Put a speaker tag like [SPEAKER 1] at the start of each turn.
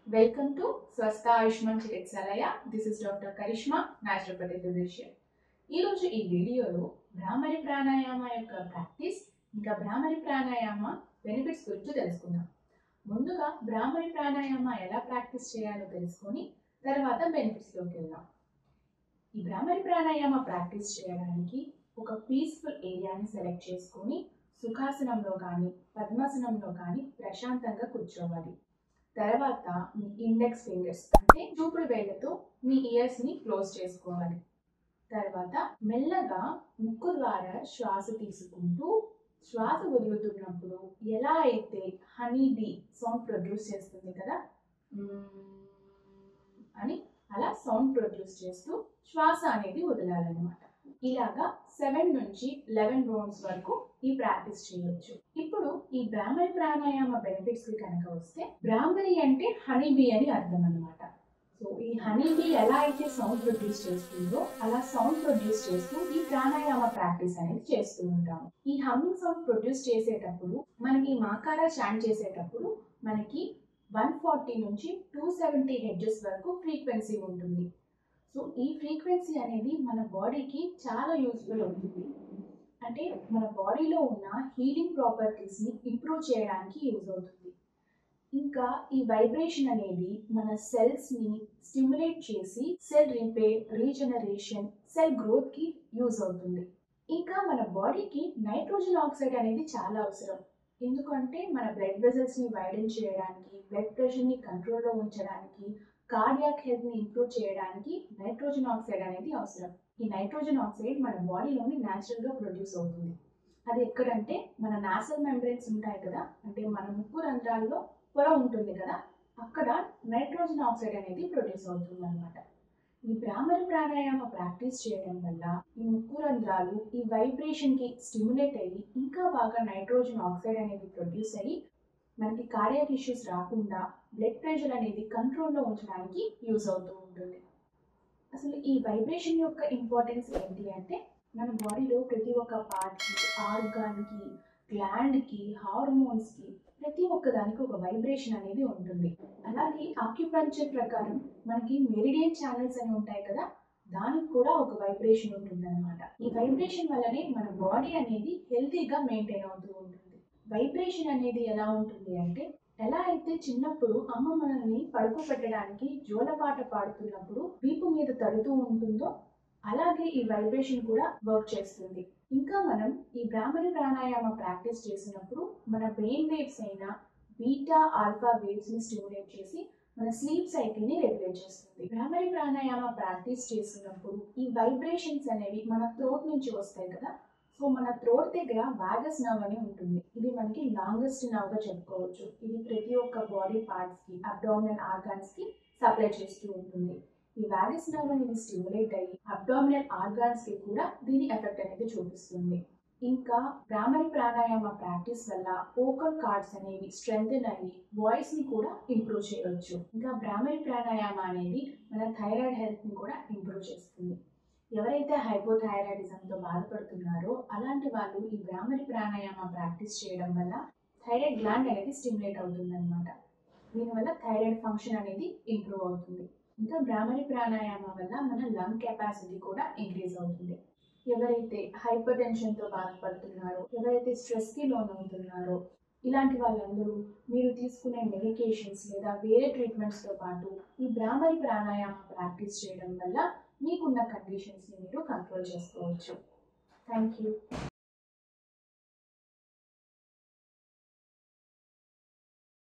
[SPEAKER 1] Welcome to Swastha Ayushman Chikitsalaya. This is Dr. Karishma, Naturopathy physician. ఈరోజు ఈ వీడియోలో భ్రామరి ప్రాణాయామ యొక్క ప్రాక్టీస్ ఇంకా భ్రామరి ప్రాణాయామ బెనిఫిట్స్ గురించి తెలుసుకుందాం. ముందుగా భ్రామరి ప్రాణాయామ ఎలా ప్రాక్టీస్ చేయాలో తెలుసుకొని తర్వాత బెనిఫిట్స్లోకి వెళ్దాం. ఈ భ్రామరి ప్రాణాయామ ప్రాక్టీస్ చేయడానికి ఒక పీస్ఫుల్ ఏరియాని సెలెక్ట్ చేసుకొని సుఖాసనంలో కానీ పద్మాసనంలో కానీ ప్రశాంతంగా కూర్చోవాలి. తర్వాత మీ ఇండెక్స్ ఫింగర్స్ అంటే చూపుడు వేళ్ళతో మీ ఇయర్స్ని క్లోజ్ చేసుకోవాలి. తర్వాత మెల్లగా ముక్కు ద్వారా శ్వాస తీసుకుంటూ శ్వాస వదులుతున్నప్పుడు ఎలా అయితే హనీ బీ సౌండ్ ప్రొడ్యూస్ చేస్తుంది కదా అని అలా సౌండ్ ప్రొడ్యూస్ చేస్తూ శ్వాస అనేది వదలాలన్నమాట. ఇలాగా 7 నుంచి 11 రౌండ్స్ వరకు ఈ ప్రాక్టీస్ చేయవచ్చు. ఇప్పుడు ఈ భ్రామరి ప్రాణాయామ బెనిఫిట్స్ కి కనుక వస్తే, భ్రామరి అంటే హనీ బీ అని అర్థం అన్నమాట. సో ఈ హనీ బీ ఎలా అయితే సౌండ్ ప్రొడ్యూస్ చేస్తుందో అలా సౌండ్ ప్రొడ్యూస్ చేస్తూ ఈ ప్రాణాయామ ప్రాక్టీస్ అనేది చేస్తూ ఉంటాము. ఈ హమ్మింగ్ సౌండ్ ప్రొడ్యూస్ చేసేటప్పుడు మనకి మాకారా చాంట్ చేసేటప్పుడు మనకి 140 నుంచి 270 హెడ్జెస్ వరకు ఫ్రీక్వెన్సీ ఉంటుంది. సో ఈ ఫ్రీక్వెన్సీ అనేది మన బాడీకి చాలా యూస్ఫుల్ అవుతుంది. అంటే మన బాడీలో ఉన్న హీలింగ్ ప్రాపర్టీస్ని ఇంప్రూవ్ చేయడానికి యూజ్ అవుతుంది. ఇంకా ఈ వైబ్రేషన్ అనేది మన సెల్స్ని స్టిమ్యులేట్ చేసి సెల్ రిపేర్, రీజనరేషన్, సెల్ గ్రోత్కి యూజ్ అవుతుంది. ఇంకా మన బాడీకి నైట్రోజన్ ఆక్సైడ్ అనేది చాలా అవసరం. ఎందుకంటే మన బ్లడ్ వెజల్స్ని వైడెన్ చేయడానికి, బ్లడ్ ప్రెషర్ని కంట్రోల్లో ఉంచడానికి, కార్డియాక్ హెల్త్ని ఇంప్రూవ్ చేయడానికి నైట్రోజన్ ఆక్సైడ్ అనేది అవసరం. ఈ నైట్రోజన్ ఆక్సైడ్ మన బాడీలోని న్యాచురల్గా ప్రొడ్యూస్ అవుతుంది. అది ఎక్కడంటే మన నాసల్ మెంబ్రెన్స్ ఉంటాయి కదా, అంటే మన ముక్కు రంధ్రాల్లో పొర ఉంటుంది కదా, అక్కడ నైట్రోజన్ ఆక్సైడ్ అనేది ప్రొడ్యూస్ అవుతుంది అనమాట. ఈ భ్రామరి ప్రాణాయామ ప్రాక్టీస్ చేయడం వల్ల ఈ ముక్కు రంధ్రాలు ఈ వైబ్రేషన్కి స్టిమ్యులేట్ అయ్యి ఇంకా బాగా నైట్రోజన్ ఆక్సైడ్ అనేది ప్రొడ్యూస్ అయ్యి మనకి కార్డియాక్ ఇష్యూస్ రాకుండా బ్లడ్ ప్రెషర్ అనేది కంట్రోల్లో ఉంచడానికి యూజ్ అవుతూ ఉంటుంది. అసలు ఈ వైబ్రేషన్ యొక్క ఇంపార్టెన్స్ ఏంటి అంటే, మన బాడీలో ప్రతి ఒక్క పార్ట్కి, ఆర్గాన్కి, గ్లాండ్కి, హార్మోన్స్కి ప్రతి ఒక్కదానికి ఒక వైబ్రేషన్ అనేది ఉంటుంది. అలాగే ఆక్యుపంక్చర్ ప్రకారం మనకి మెరిడియన్ ఛానల్స్ అని ఉంటాయి కదా, దానికి కూడా ఒక వైబ్రేషన్ ఉంటుంది అనమాట. ఈ వైబ్రేషన్ వల్లనే మన బాడీ అనేది హెల్తీగా మెయింటైన్ అవుతూ ఉంటుంది. వైబ్రేషన్ అనేది ఎలా ఉంటుంది అంటే, ఎలా అయితే చిన్నప్పుడు అమ్మ మనల్ని పడుకోబెట్టడానికి జోలపాట పాడుతున్నప్పుడు వీపు మీద తడుతూ ఉంటుందో అలాగే ఈ వైబ్రేషన్ కూడా వర్క్ చేస్తుంది. ఇంకా మనం ఈ భ్రామరి ప్రాణాయామ ప్రాక్టీస్ చేసినప్పుడు మన బ్రెయిన్ వేవ్స్ అయిన బీటా, ఆల్ఫా వేవ్స్ని స్టిమ్యులేట్ చేసి మన స్లీప్ సైకిల్ని రెగ్యులేట్ చేస్తుంది. భ్రామరి ప్రాణాయామ ప్రాక్టీస్ చేసినప్పుడు ఈ వైబ్రేషన్స్ అనేవి మన థ్రోట్ నుంచి వస్తాయి కదా. సో మన థ్రోట్ దగ్గర వాగస్ నర్వ్ అని ఉంటుంది. ఇది మనకి లాంగెస్ట్ నర్వ్గా చెప్పుకోవచ్చు. ఇది ప్రతి ఒక్క బాడీ పార్ట్స్కి, అబ్డామినల్ ఆర్గాన్స్కి సప్లై చేస్తూ ఉంటుంది. ఈ వాగస్ నర్వ్ అనేది స్టిమ్యులేట్ అయ్యి అబ్డామినల్ ఆర్గాన్స్కి కూడా దీని ఎఫెక్ట్ అనేది చూపిస్తుంది. ఇంకా భ్రామరి ప్రాణాయామ ప్రాక్టీస్ వల్ల వోకల్ కార్డ్స్ అనేవి స్ట్రెంగ్తెన్ అయ్యి వాయిస్ని కూడా ఇంప్రూవ్ చేయవచ్చు. ఇంకా భ్రామరి ప్రాణాయామ అనేది మన థైరాయిడ్ హెల్త్ని కూడా ఇంప్రూవ్ చేస్తుంది. ఎవరైతే హైపోథైరాయిడిజంతో బాధపడుతున్నారో అలాంటి వాళ్ళు ఈ భ్రామరి ప్రాణాయామ ప్రాక్టీస్ చేయడం వల్ల థైరాయిడ్ గ్లాండ్ అనేది స్టిమ్యులేట్ అవుతుంది అనమాట. దీనివల్ల థైరాయిడ్ ఫంక్షన్ అనేది ఇంప్రూవ్ అవుతుంది. ఇంకా భ్రామరి ప్రాణాయామ వల్ల మన లంగ్ కెపాసిటీ కూడా ఇంక్రీజ్ అవుతుంది. ఎవరైతే హైపర్ టెన్షన్తో బాధపడుతున్నారో, ఎవరైతే స్ట్రెస్కి లోన్ అవుతున్నారో ఇలాంటి వాళ్ళందరూ మీరు తీసుకునే మెడికేషన్స్ లేదా వేరే ట్రీట్మెంట్స్తో పాటు ఈ భ్రామరి ప్రాణాయామ ప్రాక్టీస్ చేయడం వల్ల మీకున్న కండిషన్స్ని మీరు కంట్రోల్ చేసుకోవచ్చు. Thank you.